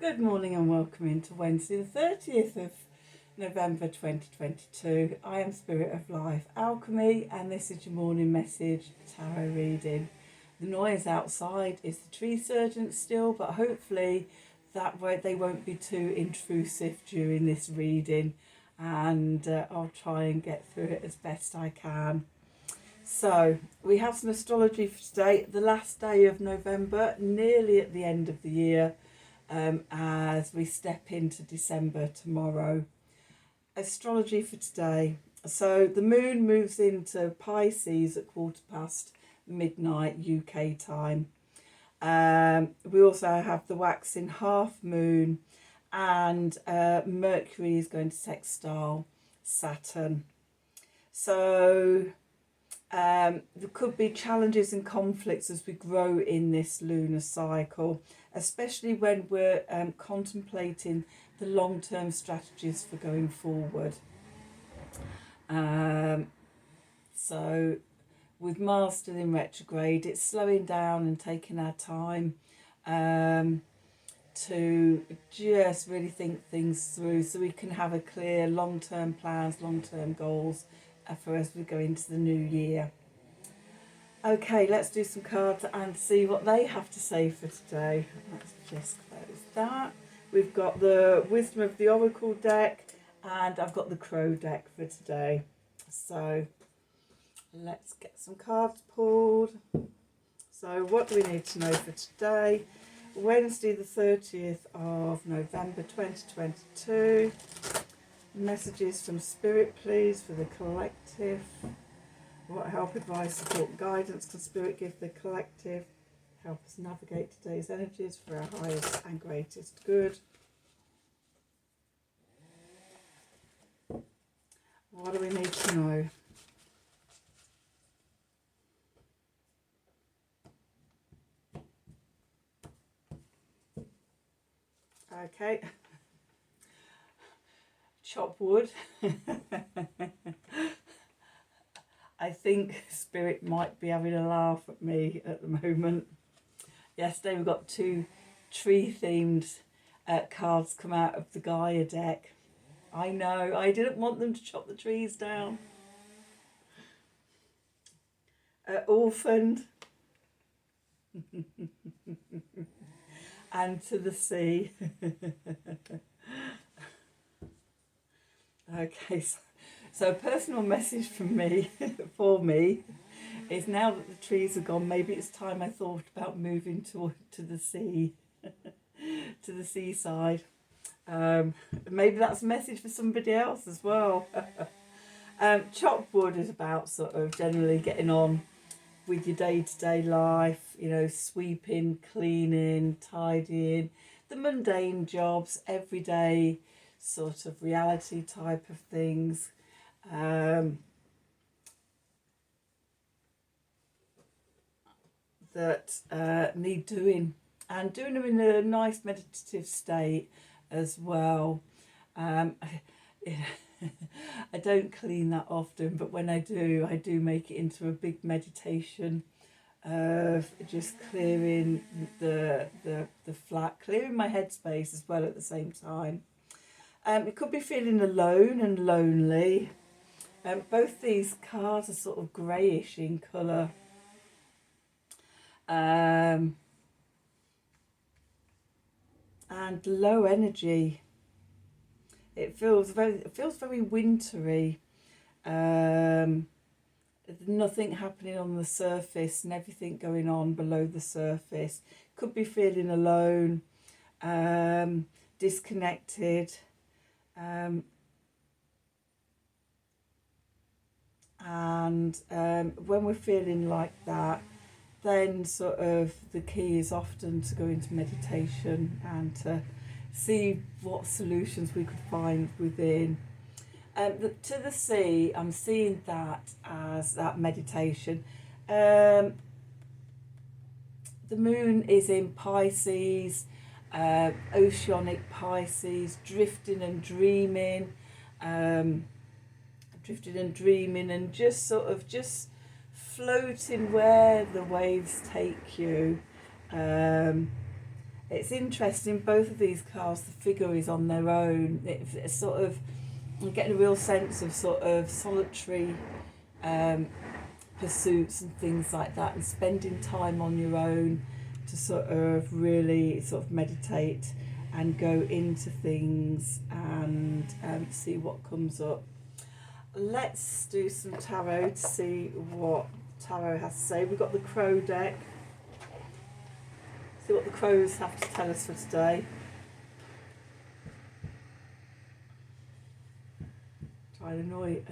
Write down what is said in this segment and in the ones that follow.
Good morning and welcome into Wednesday the 30th of November 2022. I am Spirit of Life Alchemy and this is your morning message tarot reading. The noise outside is the tree surgeon still, but hopefully they won't be too intrusive during this reading, and I'll try and get through it as best I can. So we have some astrology for today, the last day of November, nearly at the end of the year. As we step into December tomorrow. Astrology for today. So the moon moves into Pisces at midnight UK time. We also have the waxing half moon, and Mercury is going to sextile Saturn. So there could be challenges and conflicts as we grow in this lunar cycle, especially when we're contemplating the long-term strategies for going forward. So with Mars still in retrograde, it's slowing down and taking our time to just really think things through so we can have a clear long-term plans, long-term goals for as we go into the new year. Okay, let's do some cards and see what they have to say for today. Let's just close that. We've got the Wisdom of the Oracle deck and I've got the Crow deck for today. So let's get some cards pulled. So what do we need to know for today? Wednesday the 30th of November 2022. Messages from Spirit, please, for the collective. What help, advice, support, guidance can Spirit give the collective? Help us navigate today's energies for our highest and greatest good. What do we need to know? Okay. Chop wood. I think Spirit might be having a laugh at me at the moment. Yesterday we got two tree themed cards come out of the Gaia deck. I know, I didn't want them to chop the trees down. Orphaned. And to the sea. Okay, so a personal message from me, for me, is now that the trees are gone, maybe it's time I thought about moving to the sea, to the seaside. Maybe that's a message for somebody else as well. Chopped wood is about sort of generally getting on with your day-to-day life, you know, sweeping, cleaning, tidying, the mundane jobs, everyday sort of reality type of things. That need doing, and doing them in a nice meditative state as well. I don't clean that often, but when I do make it into a big meditation of just clearing the flat, clearing my headspace as well at the same time. It could be feeling alone and lonely. Both these cards are sort of greyish in colour. And low energy. It feels very wintry. Nothing happening on the surface and everything going on below the surface. Could be feeling alone, disconnected. When we're feeling like that, then sort of the key is often to go into meditation and to see what solutions we could find within. To the sea, I'm seeing that as that meditation. The moon is in Pisces, oceanic Pisces, drifting and dreaming, and just sort of just floating where the waves take you. It's interesting, both of these cards, the figure is on their own. It's sort of, I'm getting a real sense of sort of solitary pursuits and things like that, and spending time on your own to sort of really sort of meditate and go into things and see what comes up. Let's do some tarot to see what tarot has to say. We've got the crow deck. See what the crows have to tell us for today. Try to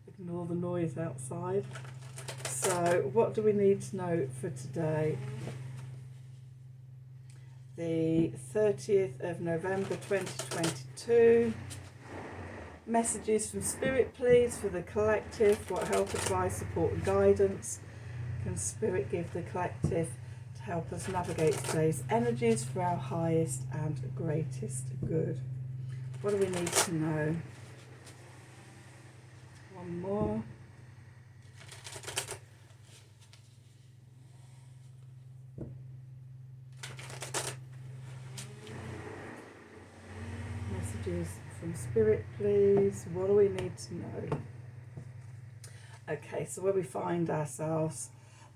ignore the noise outside. So, what do we need to know for today? The 30th of November 2022. Messages from Spirit, please, for the collective. What help, advice, support and guidance can Spirit give the collective to help us navigate today's energies for our highest and greatest good? What do we need to know? One more. Messages from Spirit, please. What do we need to know? Okay, so where we find ourselves,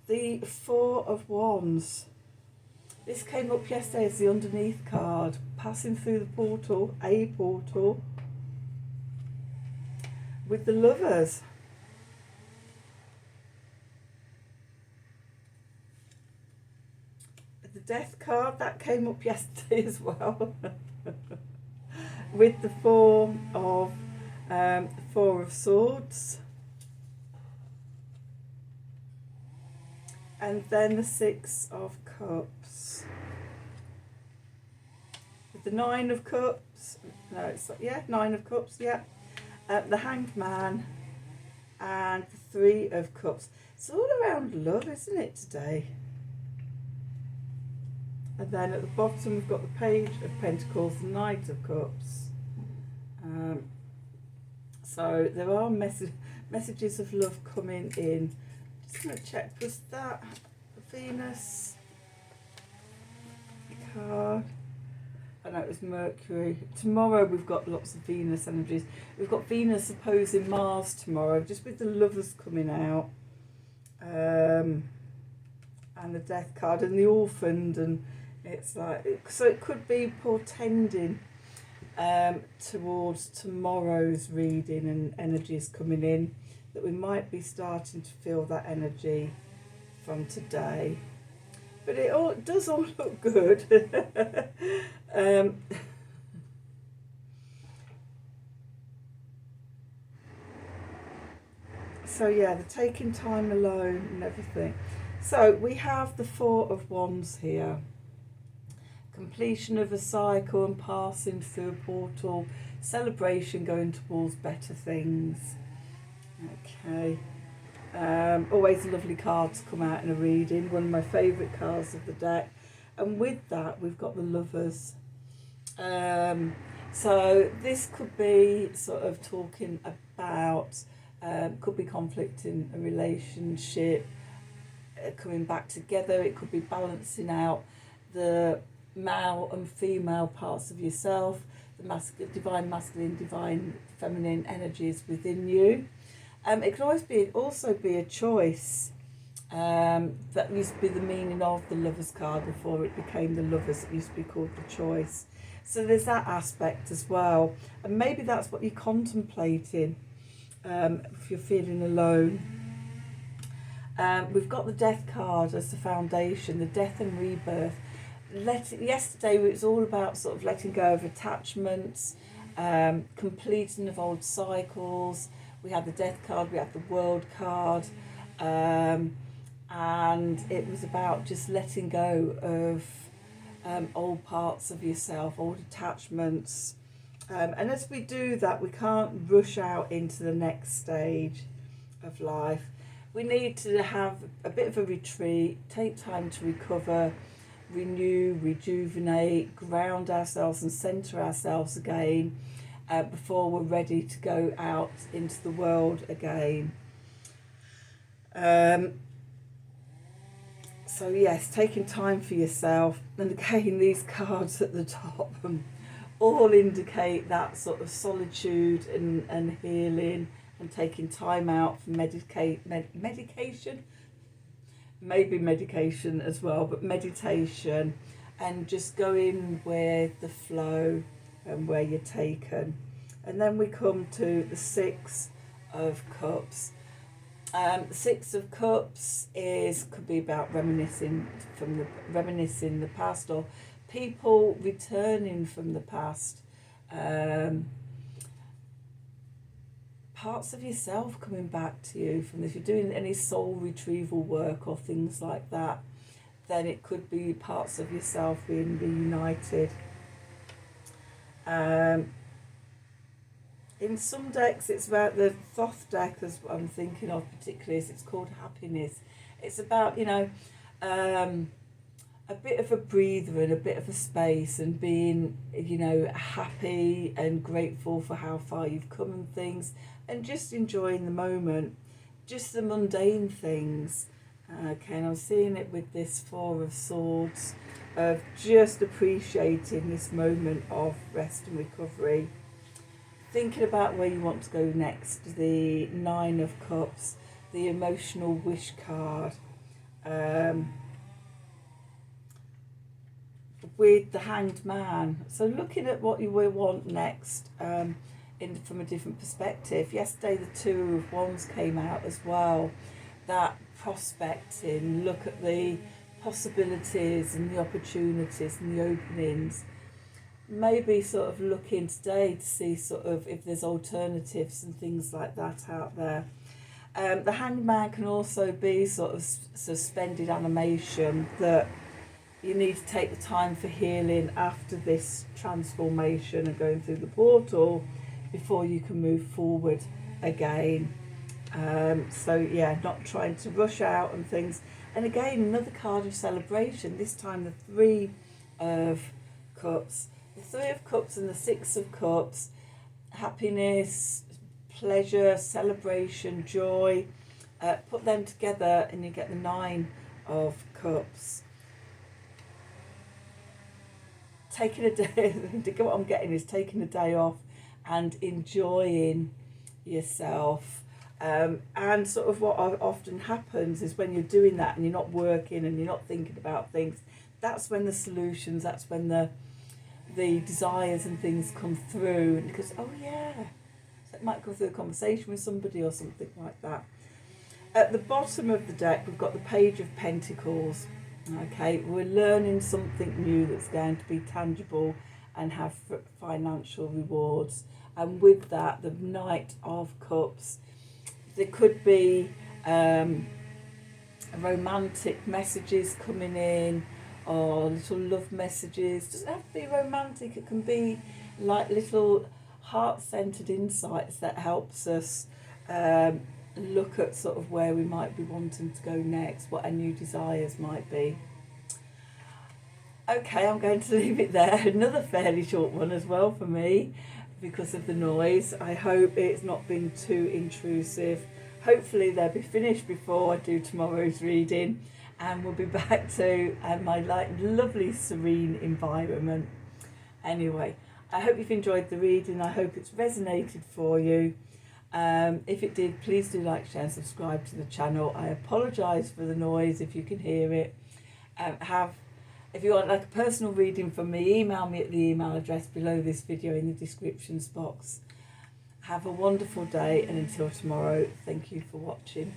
the Four of Wands. This came up yesterday as the underneath card, passing through the portal, a portal, with the Lovers. The Death card, that came up yesterday as well. With the Four of Swords. And then the Six of Cups. With the Nine of Cups. No, it's, yeah, Nine of Cups, yeah. The Hanged Man. And the Three of Cups. It's all around love, isn't it, today? And then at the bottom we've got the Page of Pentacles, the Knight of Cups. So there are messages of love coming in. Just going to check, was that Venus card? I know it was Mercury. Tomorrow we've got lots of Venus energies. We've got Venus opposing Mars tomorrow, just with the Lovers coming out. And the Death card and the Orphaned, and it's like, so it could be portending towards tomorrow's reading and energies coming in, that we might be starting to feel that energy from today. But it does all look good. So yeah, the taking time alone and everything. So we have the Four of Wands here. Completion of a cycle and passing through a portal. Celebration, going towards better things. Okay. Always a lovely card to come out in a reading. One of my favourite cards of the deck. And with that, we've got the Lovers. So this could be sort of talking about, could be conflict in a relationship, coming back together. It could be balancing out the male and female parts of yourself, the divine masculine, divine feminine energies within you. It can also be a choice. That used to be the meaning of the Lovers card before it became the Lovers. It used to be called the Choice. So there's that aspect as well. And maybe that's what you're contemplating if you're feeling alone. We've got the Death card as the foundation, the death and rebirth. Yesterday it was all about sort of letting go of attachments, completing of old cycles. We had the Death card, we had the World card, and it was about just letting go of old parts of yourself, old attachments. And as we do that, we can't rush out into the next stage of life. We need to have a bit of a retreat, take time to recover, renew, rejuvenate, ground ourselves and centre ourselves again before we're ready to go out into the world again. So yes, taking time for yourself. And again, these cards at the top all indicate that sort of solitude and healing, and taking time out for medication, maybe medication as well, but meditation, and just going with the flow and where you're taken. And then we come to the Six of Cups. The Six of Cups could be about reminiscing the past, or people returning from the past. Parts of yourself coming back to you from this. If you're doing any soul retrieval work or things like that, then it could be parts of yourself being reunited. In some decks, it's about the Thoth deck, as I'm thinking of particularly, it's called Happiness. It's about, a bit of a breather and a bit of a space, and being, happy and grateful for how far you've come and things, and just enjoying the moment, just the mundane things. Okay, and I'm seeing it with this Four of Swords, of just appreciating this moment of rest and recovery. Thinking about where you want to go next, the Nine of Cups, the emotional wish card, with the Hanged Man. So looking at what you will want next, from a different perspective. Yesterday the Two of Wands came out as well. That prospecting, look at the possibilities and the opportunities and the openings. Maybe sort of looking today to see sort of if there's alternatives and things like that out there. The Hanged Man can also be sort of suspended animation, that you need to take the time for healing after this transformation and going through the portal before you can move forward again. So yeah, not trying to rush out and things. And again, another card of celebration, this time the Three of Cups. The Three of Cups and the Six of Cups, happiness, pleasure, celebration, joy. Put them together and you get the Nine of Cups. Taking a day, what I'm getting is taking a day off and enjoying yourself. And sort of what often happens is when you're doing that and you're not working and you're not thinking about things, that's when the solutions, that's when the desires and things come through, and because, oh yeah, so it might go through a conversation with somebody or something like that. At the bottom of the deck, we've got the Page of Pentacles. Okay, we're learning something new that's going to be tangible and have financial rewards. And with that, the Knight of Cups, there could be romantic messages coming in, or little love messages. It doesn't have to be romantic, it can be like little heart-centered insights that helps us look at sort of where we might be wanting to go next, what our new desires might be. Okay, I'm going to leave it there. Another fairly short one as well for me because of the noise. I hope it's not been too intrusive. Hopefully they'll be finished before I do tomorrow's reading, and we'll be back to my lovely serene environment. Anyway, I hope you've enjoyed the reading. I hope it's resonated for you. If it did, please do like, share and subscribe to the channel. I apologise for the noise if you can hear it. If you want like a personal reading from me, email me at the email address below this video in the descriptions box. Have a wonderful day, and until tomorrow, thank you for watching.